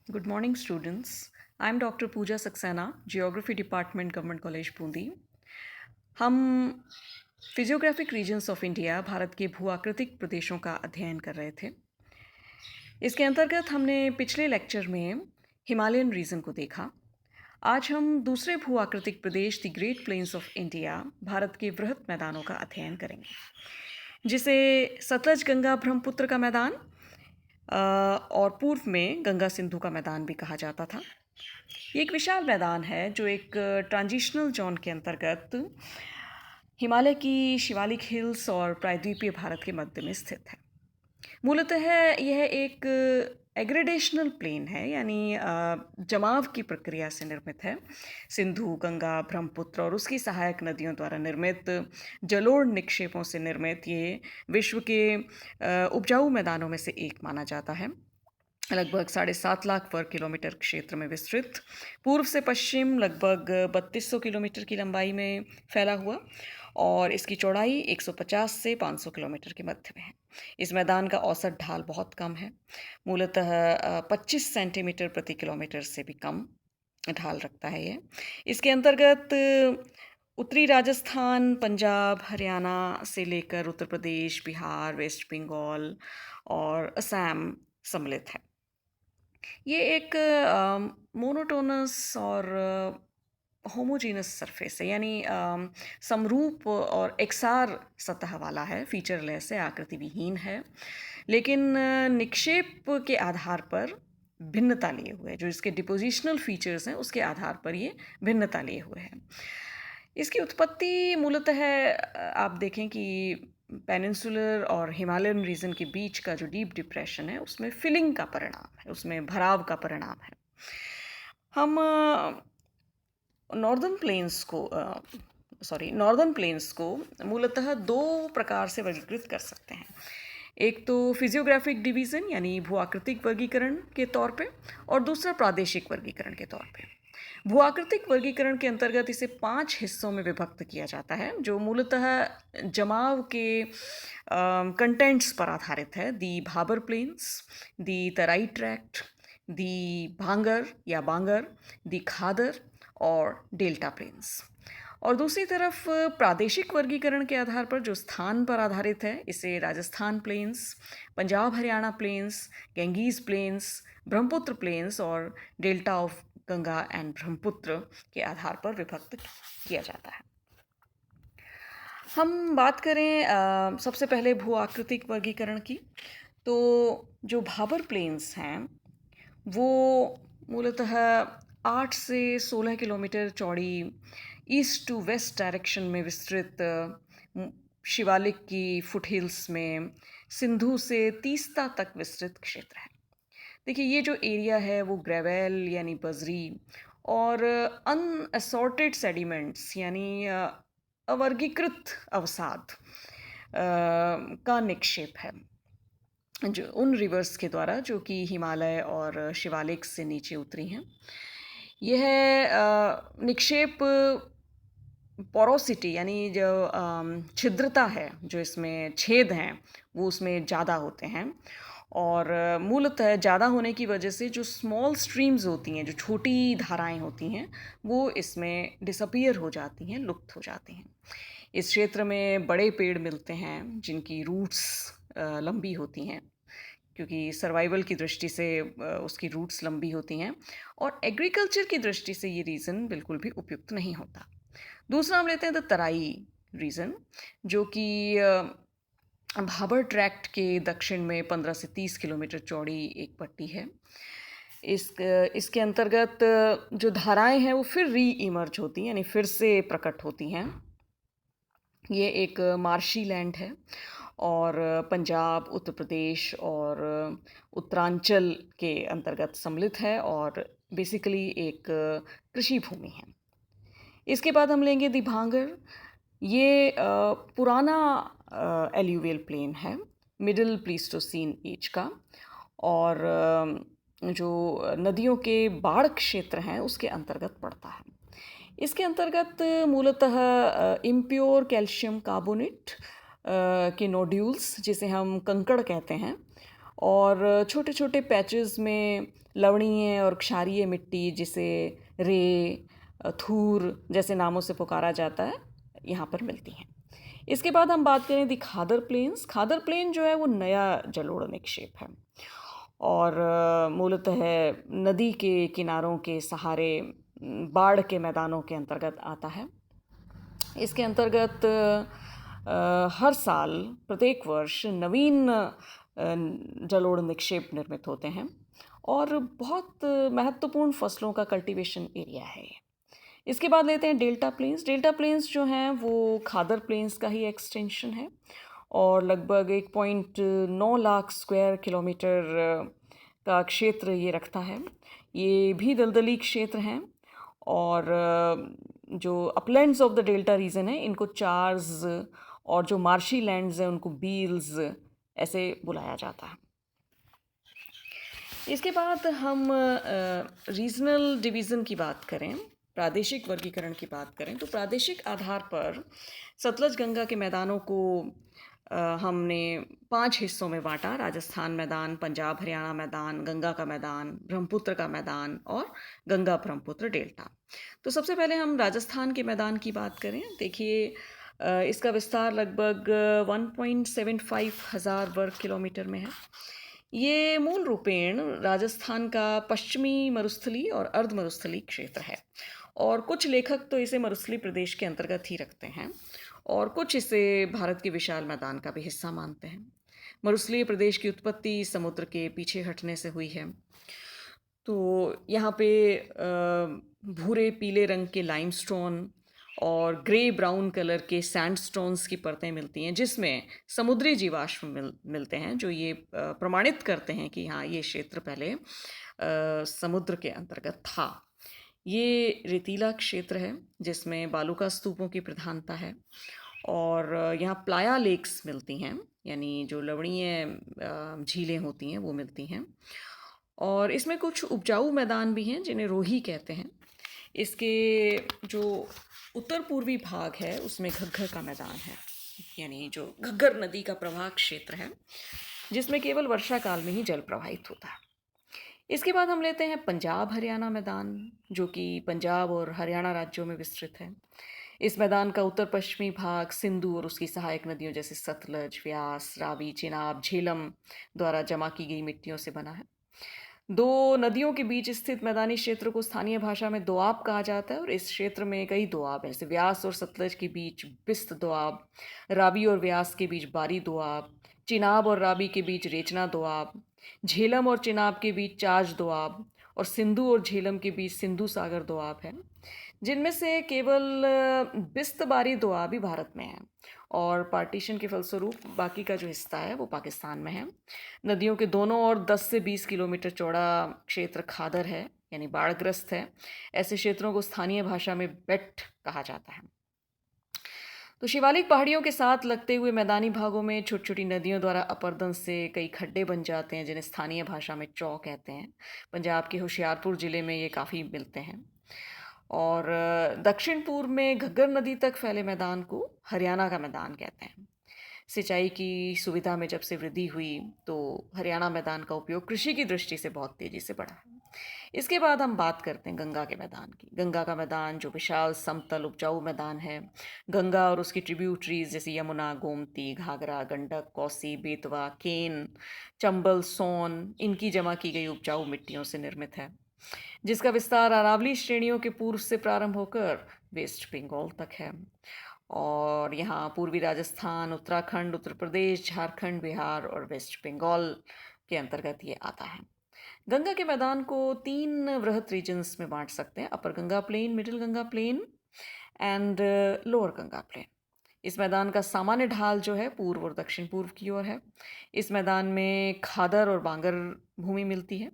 Good morning, students. I'm Dr. Pooja Saxena, Geography Department, Government College, Bundi. हम physiographic regions of India, Bharat के भूआकृतिक प्रदेशों का अध्ययन कर रहे थे. इसके अंतर्गत हमने पिछले लेक्चर में हिमालयन रीजन को देखा. आज हम दूसरे भूआकृतिक प्रदेश the great plains of India, Bharat के वृहद मैदानों का अध्ययन करेंगे, जिसे सतलज गंगा ब्रह्मपुत्र का मैदान और पूर्व में गंगा सिंधु का मैदान भी कहा जाता था. ये एक विशाल मैदान है जो एक ट्रांजिशनल जोन के अंतर्गत हिमालय की शिवालिक हिल्स और प्रायद्वीपीय भारत के मध्य में स्थित है. मूलतः यह एक एग्रेडेशनल प्लेन है, यानी जमाव की प्रक्रिया से निर्मित है. सिंधु, गंगा, ब्रह्मपुत्र और उसकी सहायक नदियों द्वारा निर्मित जलोढ़ निक्षेपों से निर्मित ये विश्व के उपजाऊ मैदानों में से एक माना जाता है. लगभग 7.5 लाख वर्ग किलोमीटर क्षेत्र में विस्तृत, पूर्व से पश्चिम लगभग 3200 किलोमीटर की लंबाई में फैला हुआ, और इसकी चौड़ाई 150 से 500 किलोमीटर के मध्य में है. इस मैदान का औसत ढाल बहुत कम है, मूलतः 25 सेंटीमीटर प्रति किलोमीटर से भी कम ढाल रखता है ये. इसके अंतर्गत उत्तरी राजस्थान, पंजाब, हरियाणा से लेकर उत्तर प्रदेश, बिहार, वेस्ट बंगाल और असम सम्मिलित है. ये एक मोनोटोनस और होमोजीनस सरफेस है, यानी समरूप और एकसार सतह वाला है, फीचरलेस है, आकृति विहीन है, लेकिन निक्षेप के आधार पर भिन्नता लिए हुए है. जो इसके डिपोजिशनल फीचर्स हैं उसके आधार पर ये भिन्नता लिए हुए हैं. इसकी उत्पत्ति मूलतः आप देखें कि पेनिनसुलर और हिमालयन रीजन के बीच का जो डीप डिप्रेशन है उसमें फिलिंग का परिणाम है, उसमें भराव का परिणाम है. हम नॉर्दर्न प्लेन्स को मूलतः दो प्रकार से वर्गीकृत कर सकते हैं. एक तो फिजियोग्राफिक डिवीज़न यानी भूआकृतिक वर्गीकरण के तौर पे, और दूसरा प्रादेशिक वर्गीकरण के तौर पे. भूआकृतिक वर्गीकरण के अंतर्गत इसे 5 हिस्सों में विभक्त किया जाता है, जो मूलतः जमाव के कंटेंट्स पर आधारित है. दी भाबर प्लेन्स, दी तराई ट्रैक्ट, दी भांगर या बांगर, दी खादर और डेल्टा प्लेन्स. और दूसरी तरफ प्रादेशिक वर्गीकरण के आधार पर जो स्थान पर आधारित है, इसे Rajasthan plains, Punjab Haryana plains, Ganges plains, Brahmaputra plains और delta of Ganga and Brahmaputra के आधार पर विभक्त किया जाता है. हम बात करें सबसे पहले भूआकृतिक वर्गीकरण की, तो जो भाबर प्लेन्स हैं वो मूलतः 8 से 16 किलोमीटर चौड़ी ईस्ट टू वेस्ट डायरेक्शन में विस्तृत शिवालिक की फुटहिल्स में सिंधु से तीस्ता तक विस्तृत क्षेत्र है. देखिए, ये जो एरिया है वो ग्रेवेल यानी बजरी और अनअसॉर्टेड सेडिमेंट्स यानी अवर्गीकृत अवसाद का निक्षेप है, जो उन रिवर्स के द्वारा जो कि हिमालय और शिवालिक से नीचे उतरी हैं. यह निक्षेप पोरोसिटी यानी जो छिद्रता है, जो इसमें छेद हैं वो उसमें ज़्यादा होते हैं, और मूलतः ज़्यादा होने की वजह से जो स्मॉल स्ट्रीम्स होती हैं, जो छोटी धाराएं होती हैं, वो इसमें डिसअपीयर हो जाती हैं, लुप्त हो जाती हैं. इस क्षेत्र में बड़े पेड़ मिलते हैं जिनकी रूट्स लंबी होती हैं, क्योंकि सर्वाइवल की दृष्टि से उसकी रूट्स लंबी होती हैं, और एग्रीकल्चर की दृष्टि से ये रीज़न बिल्कुल भी उपयुक्त नहीं होता. दूसरा हम लेते हैं द तराई रीजन, जो कि भाबर ट्रैक्ट के दक्षिण में 15 से 30 किलोमीटर चौड़ी एक पट्टी है. इसके अंतर्गत जो धाराएं हैं वो फिर री इमर्ज होती हैं, यानी फिर से प्रकट होती हैं. ये एक मार्शी लैंड है और पंजाब, उत्तर प्रदेश और उत्तरांचल के अंतर्गत सम्मिलित है, और बेसिकली एक कृषि भूमि है. इसके बाद हम लेंगे दी भांगर. ये पुराना एल्यूवियल प्लेन है, मिडिल प्लीस्टोसीन एज का, और जो नदियों के बाढ़ क्षेत्र हैं उसके अंतर्गत पड़ता है. इसके अंतर्गत मूलतः इम्प्योर कैल्शियम कार्बोनेट के नोड्यूल्स, जिसे हम कंकड़ कहते हैं, और छोटे छोटे पैचेस में लवणीय और क्षारीय मिट्टी जिसे रे, थूर जैसे नामों से पुकारा जाता है, यहाँ पर मिलती हैं। इसके बाद हम बात करें दी खादर प्लेन्स। खादर प्लेन जो है वो नया जलोढ़ निक्षेप है और मूलतः नदी के किनारों के सहारे बाढ़ के मैदानों के अंतर्गत आता है। इसके अंतर्गत हर साल प्रत्येक वर्ष नवीन जलोढ़ निक्षेप निर्मित होते हैं और बहुत महत्वपूर्ण फसलों का कल्टीवेशन एरिया है ये। इसके बाद लेते हैं डेल्टा प्लेन्स। डेल्टा प्लेन्स जो हैं वो खादर प्लेन्स का ही एक्सटेंशन है और लगभग 1.9 लाख स्क्वायर किलोमीटर का क्षेत्र ये रखता है। ये भी दलदली क्षेत्र हैं और जो uplands of the delta region है इनको चार्स और जो मार्शी लैंड्स हैं उनको बील्स ऐसे बुलाया जाता है। इसके बाद हम रीजनल डिवीज़न की बात करें, प्रादेशिक वर्गीकरण की बात करें, तो प्रादेशिक आधार पर सतलज गंगा के मैदानों को हमने 5 हिस्सों में बांटा। राजस्थान मैदान, पंजाब हरियाणा मैदान, गंगा का मैदान, ब्रह्मपुत्र का मैदान और गंगा ब्रह्मपुत्र डेल्टा। तो सबसे पहले हम राजस्थान के मैदान की बात करें। देखिए इसका विस्तार लगभग 1.75 हज़ार वर्ग किलोमीटर में है। ये मूल रूपेण राजस्थान का पश्चिमी मरुस्थली और अर्ध मरुस्थली क्षेत्र है और कुछ लेखक तो इसे मरुस्थली प्रदेश के अंतर्गत ही रखते हैं और कुछ इसे भारत के विशाल मैदान का भी हिस्सा मानते हैं। मरुस्थलीय प्रदेश की उत्पत्ति समुद्र के पीछे हटने से हुई है। तो यहाँ पे भूरे पीले रंग के लाइमस्टोन और ग्रे ब्राउन कलर के सैंडस्टोन्स की परतें मिलती हैं जिसमें समुद्री जीवाश्म मिलते हैं, जो ये प्रमाणित करते हैं कि हाँ ये क्षेत्र पहले समुद्र के अंतर्गत था। ये रेतीला क्षेत्र है जिसमें बालुका स्तूपों की प्रधानता है और यहाँ प्लाया लेक्स मिलती हैं, यानी जो लवणीय झीलें होती हैं वो मिलती हैं और इसमें कुछ उपजाऊ मैदान भी हैं जिन्हें रोही कहते हैं। इसके जो उत्तर पूर्वी भाग है उसमें घग्गर का मैदान है, यानी जो घग्गर नदी का प्रवाह क्षेत्र है जिसमें केवल वर्षा काल में ही जल प्रवाहित होता है। इसके बाद हम लेते हैं पंजाब हरियाणा मैदान, जो कि पंजाब और हरियाणा राज्यों में विस्तृत है। इस मैदान का उत्तर पश्चिमी भाग सिंधु और उसकी सहायक नदियों जैसे सतलज, व्यास, रावी, चिनाब, झेलम द्वारा जमा की गई मिट्टियों से बना है। दो नदियों के बीच स्थित मैदानी क्षेत्र को स्थानीय भाषा में दोआब कहा जाता है और इस क्षेत्र में कई दोआब हैं, जैसे व्यास और सतलज के बीच बिस्त दोआब, रावी और व्यास के बीच बारी दोआब, चिनाब और रावी के बीच रेचना दोआब, झेलम और चिनाब के बीच चाज दोआब और सिंधु और झेलम के बीच सिंधु सागर दोआब है, जिनमें से केवल बिस्त बारी दोआब ही भारत में है और पार्टीशन के फलस्वरूप बाकी का जो हिस्सा है वो पाकिस्तान में है। नदियों के दोनों ओर 10 से 20 किलोमीटर चौड़ा क्षेत्र खादर है, यानी बाढ़ग्रस्त है। ऐसे क्षेत्रों को स्थानीय भाषा में बेट कहा जाता है। तो शिवालिक पहाड़ियों के साथ लगते हुए मैदानी भागों में छोटी छोटी नदियों द्वारा अपरदन से कई खड्डे बन जाते हैं जिन्हें स्थानीय भाषा में चौ कहते हैं। पंजाब के होशियारपुर ज़िले में ये काफ़ी मिलते हैं और दक्षिण पूर्व में घग्गर नदी तक फैले मैदान को हरियाणा का मैदान कहते हैं। सिंचाई की सुविधा में जब से वृद्धि हुई तो हरियाणा मैदान का उपयोग कृषि की दृष्टि से बहुत तेज़ी से बढ़ा है। इसके बाद हम बात करते हैं गंगा के मैदान की। गंगा का मैदान जो विशाल समतल उपजाऊ मैदान है, गंगा और उसकी ट्रिब्यूटरीज जैसे यमुना, गोमती, घाघरा, गंडक, कोसी, बेतवा, केन, चंबल, सोन, इनकी जमा की गई उपजाऊ मिट्टियों से निर्मित है, जिसका विस्तार अरावली श्रेणियों के पूर्व से प्रारंभ होकर वेस्ट बंगाल तक है और यहाँ पूर्वी राजस्थान, उत्तराखंड, उत्तर प्रदेश, झारखंड, बिहार और वेस्ट बंगाल के अंतर्गत ये आता है। गंगा के मैदान को 3 वृहत रीजन्स में बांट सकते हैं: upper Ganga plain, middle Ganga plain and lower Ganga plain. इस मैदान का सामान्य ढाल जो है पूर्व और दक्षिण पूर्व की ओर है। इस मैदान में खादर और बांगर भूमि मिलती है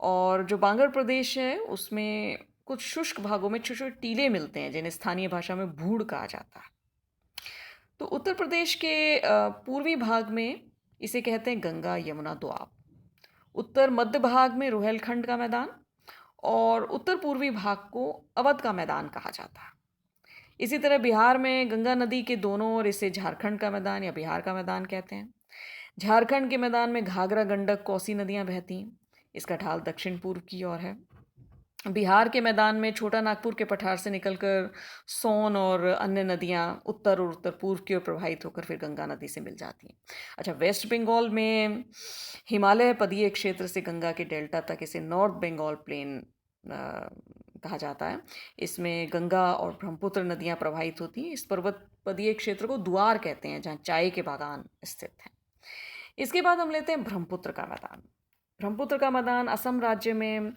और जो बांगर प्रदेश है उसमें कुछ शुष्क भागों में छोटे छोटे टीले मिलते हैं जिन्हें स्थानीय भाषा में भूड़ कहा जाता है। तो उत्तर प्रदेश के पूर्वी भाग में इसे कहते हैं गंगा यमुना दोआब, उत्तर मध्य भाग में रोहेलखंड का मैदान और उत्तर पूर्वी भाग को अवध का मैदान कहा जाता है। इसी तरह बिहार में गंगा नदी के दोनों ओर इसे झारखंड का मैदान या बिहार का मैदान कहते हैं। झारखंड के मैदान में घाघरा, गंडक, कोसी नदियाँ बहती हैं। इसका ढाल दक्षिण पूर्व की ओर है। बिहार के मैदान में छोटा नागपुर के पठार से निकलकर सोन और अन्य नदियाँ उत्तर और उत्तर पूर्व की ओर प्रवाहित होकर फिर गंगा नदी से मिल जाती हैं। अच्छा, वेस्ट बंगाल में हिमालय पदीय क्षेत्र से गंगा के डेल्टा तक इसे नॉर्थ बंगाल प्लेन कहा जाता है। इसमें गंगा और ब्रह्मपुत्र नदियाँ प्रवाहित होती हैं। इस पर्वत पदीय क्षेत्र को द्वार कहते हैं, जहाँ चाय के बागान स्थित हैं। इसके बाद हम लेते हैं ब्रह्मपुत्र का मैदान। ब्रह्मपुत्र का मैदान असम राज्य में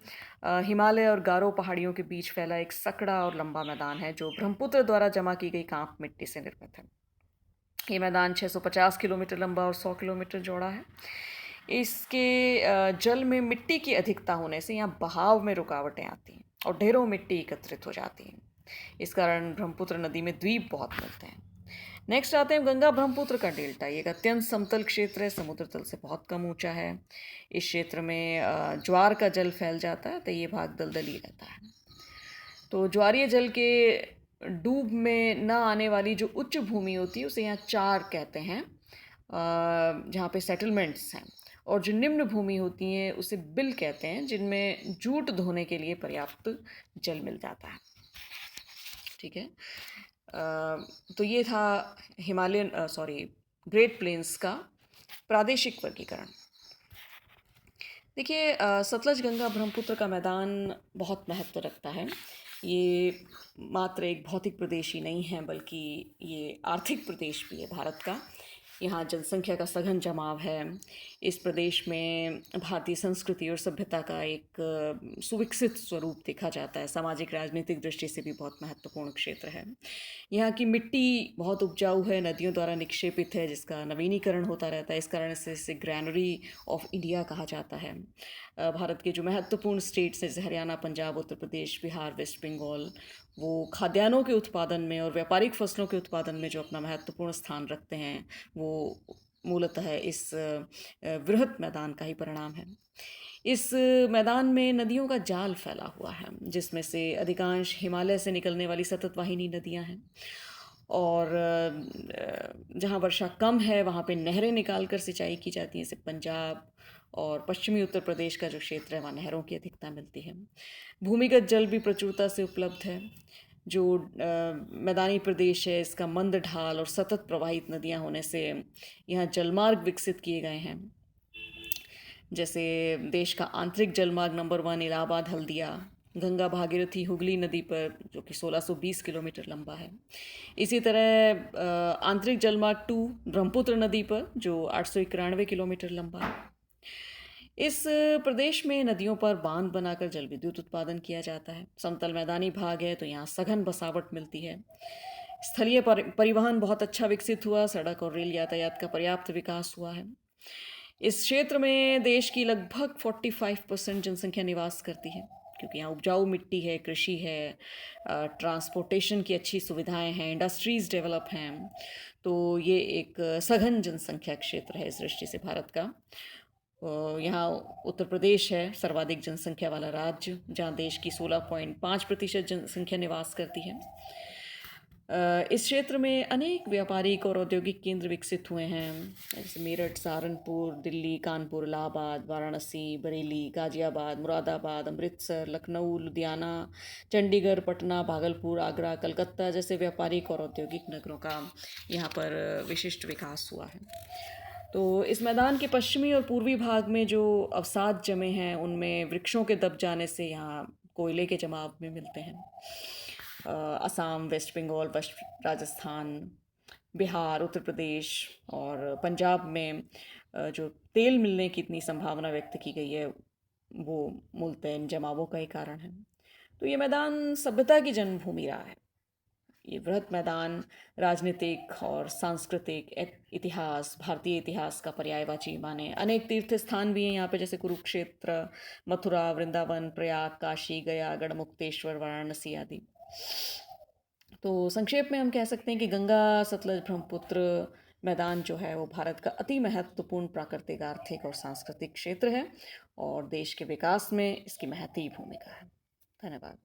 हिमालय और गारो पहाड़ियों के बीच फैला एक सकड़ा और लंबा मैदान है, जो ब्रह्मपुत्र द्वारा जमा की गई कांप मिट्टी से निर्मित है। ये मैदान 650 किलोमीटर लंबा और 100 किलोमीटर चौड़ा है। इसके जल में मिट्टी की अधिकता होने से यहाँ बहाव में रुकावटें आती हैं और ढेरों मिट्टी एकत्रित हो जाती हैं। इस कारण ब्रह्मपुत्र नदी में द्वीप बहुत मिलते हैं। नेक्स्ट आते हैं गंगा ब्रह्मपुत्र का डेल्टा। ये एक अत्यंत समतल क्षेत्र है, समुद्र तल से बहुत कम ऊंचा है। इस क्षेत्र में ज्वार का जल फैल जाता है तो ये भाग दलदली रहता है। तो ज्वारीय जल के डूब में न आने वाली जो उच्च भूमि होती है उसे यहाँ चार कहते हैं, जहाँ पे सेटलमेंट्स हैं। और जो निम्न भूमि होती हैं उसे बिल कहते हैं, जिनमें जूट धोने के लिए पर्याप्त जल मिल जाता है। ठीक है। तो ये था हिमालयन ग्रेट प्लेन्स का प्रादेशिक वर्गीकरण। देखिए, सतलज गंगा ब्रह्मपुत्र का मैदान बहुत महत्व रखता है। ये मात्र एक भौतिक प्रदेश ही नहीं है, बल्कि ये आर्थिक प्रदेश भी है भारत का। यहाँ जनसंख्या का सघन जमाव है। इस प्रदेश में भारतीय संस्कृति और सभ्यता का एक सुविकसित स्वरूप देखा जाता है। सामाजिक राजनीतिक दृष्टि से भी बहुत महत्वपूर्ण क्षेत्र है। यहाँ की मिट्टी बहुत उपजाऊ है, नदियों द्वारा निक्षेपित है, जिसका नवीनीकरण होता रहता है। इस कारण से इसे ग्रैनरी ऑफ इंडिया कहा जाता है। भारत के जो महत्वपूर्ण स्टेट्स हैं जैसे हरियाणा, पंजाब, उत्तर प्रदेश, बिहार, वेस्ट बंगाल, वो खाद्यान्नों के उत्पादन में और व्यापारिक फसलों के उत्पादन में जो अपना महत्वपूर्ण स्थान रखते हैं, वो मूलतः इस वृहत मैदान का ही परिणाम है। इस मैदान में नदियों का जाल फैला हुआ है, जिसमें से अधिकांश हिमालय से निकलने वाली सतत वाहिनी नदियां हैं। और जहाँ वर्षा कम है वहाँ पे नहरें निकाल कर सिंचाई की जाती है। जैसे पंजाब और पश्चिमी उत्तर प्रदेश का जो क्षेत्र है वहाँ नहरों की अधिकता मिलती है। भूमिगत जल भी प्रचुरता से उपलब्ध है। जो मैदानी प्रदेश है इसका मंद ढाल और सतत प्रवाहित नदियाँ होने से यहाँ जलमार्ग विकसित किए गए हैं। जैसे देश का आंतरिक जलमार्ग नंबर 1 इलाहाबाद हल्दिया गंगा भागीरथी हुगली नदी पर, जो कि 1620 किलोमीटर लंबा है। इसी तरह आंतरिक जलमार्ग 2 ब्रह्मपुत्र नदी पर, जो 891 किलोमीटर लंबा है। इस प्रदेश में नदियों पर बांध बनाकर जल विद्युत उत्पादन किया जाता है। समतल मैदानी भाग है तो यहाँ सघन बसावट मिलती है। स्थलीय परिवहन बहुत अच्छा विकसित हुआ, सड़क और रेल यातायात का पर्याप्त विकास हुआ है। इस क्षेत्र में देश की लगभग 45% जनसंख्या निवास करती है, क्योंकि यहाँ उपजाऊ मिट्टी है, कृषि है, ट्रांसपोर्टेशन की अच्छी सुविधाएं हैं, इंडस्ट्रीज़ डेवलप हैं। तो ये एक सघन जनसंख्या क्षेत्र है इस दृष्टि से भारत का। यहाँ उत्तर प्रदेश है सर्वाधिक जनसंख्या वाला राज्य, जहाँ देश की 16.5% जनसंख्या निवास करती है। इस क्षेत्र में अनेक व्यापारिक और औद्योगिक केंद्र विकसित हुए हैं, जैसे मेरठ, सहारनपुर, दिल्ली, कानपुर, इलाहाबाद, वाराणसी, बरेली, गाजियाबाद, मुरादाबाद, अमृतसर, लखनऊ, लुधियाना, चंडीगढ़, पटना, भागलपुर, आगरा, कलकत्ता जैसे व्यापारिक और औद्योगिक नगरों का यहाँ पर विशिष्ट विकास हुआ है। तो इस मैदान के पश्चिमी और पूर्वी भाग में जो अवसाद जमे हैं उनमें वृक्षों के दब जाने से यहाँ कोयले के जमाव में मिलते हैं। असम, वेस्ट बंगाल, वेस्ट राजस्थान, बिहार, उत्तर प्रदेश और पंजाब में जो तेल मिलने की इतनी संभावना व्यक्त की गई है वो मूलतः इन जमावों का ही कारण है। तो ये मैदान सभ्यता की जन्मभूमि रहा है। ये बृहत मैदान राजनीतिक और सांस्कृतिक इतिहास, भारतीय इतिहास का पर्यायवाची माने। अनेक तीर्थ स्थान भी हैं यहाँ पे, जैसे कुरुक्षेत्र, मथुरा, वृंदावन, प्रयाग, काशी, गया, गढ़मुक्तेश्वर, वाराणसी आदि। तो संक्षेप में हम कह सकते हैं कि गंगा सतलज ब्रह्मपुत्र मैदान जो है वो भारत का अति महत्वपूर्ण प्राकृतिक, आर्थिक और सांस्कृतिक क्षेत्र है और देश के विकास में इसकी महती भूमिका है। धन्यवाद।